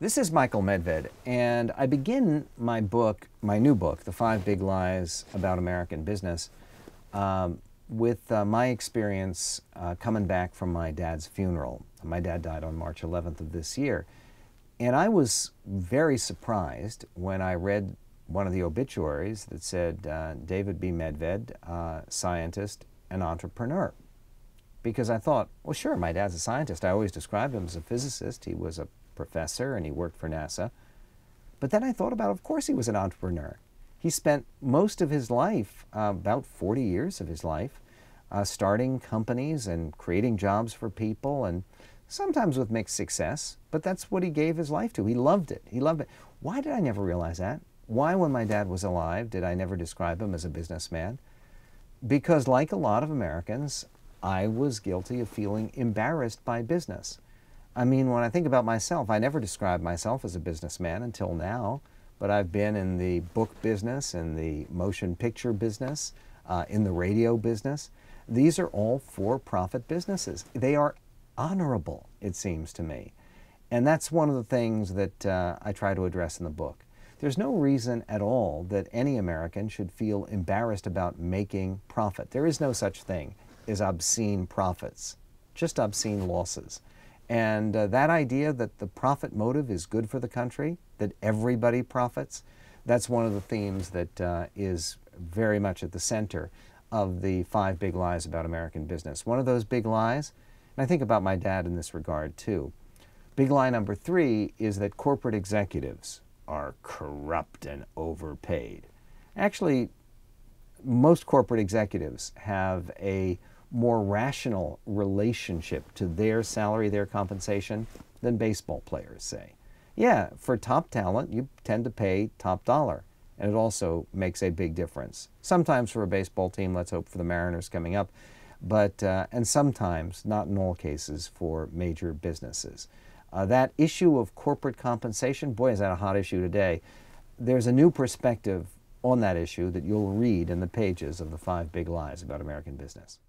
This is Michael Medved, and I begin my new book, The 5 Big Lies About American Business, with my experience coming back from my dad's funeral. My dad died on March 11th of this year, and I was very surprised when I read one of the obituaries that said David B. Medved, scientist and entrepreneur. Because I thought, well, sure, my dad's a scientist. I always described him as a physicist. He was a professor and he worked for NASA. But then I thought about, of course, he was an entrepreneur. He spent most of his life, about 40 years of his life, starting companies and creating jobs for people, and sometimes with mixed success, but that's what he gave his life to. He loved it. He loved it. Why did I never realize that? Why, when my dad was alive, did I never describe him as a businessman? Because like a lot of Americans, I was guilty of feeling embarrassed by business. I mean, when I think about myself, I never described myself as a businessman until now, but I've been in the book business, in the motion picture business, in the radio business. These are all for-profit businesses. They are honorable, it seems to me. And that's one of the things that I try to address in the book. There's no reason at all that any American should feel embarrassed about making profit. There is no such thing as obscene profits, just obscene losses. And that idea that the profit motive is good for the country, that everybody profits, that's one of the themes that is very much at the center of the 5 big lies about American business. One of those big lies, and I think about my dad in this regard too, big lie number 3 is that corporate executives are corrupt and overpaid. Actually, most corporate executives have a more rational relationship to their salary, their compensation, than baseball players, say. Yeah, for top talent, you tend to pay top dollar, and it also makes a big difference. Sometimes for a baseball team, let's hope for the Mariners coming up, but and sometimes, not in all cases, for major businesses. That issue of corporate compensation, boy, is that a hot issue today. There's a new perspective on that issue that you'll read in the pages of the 5 Big Lies About American Business.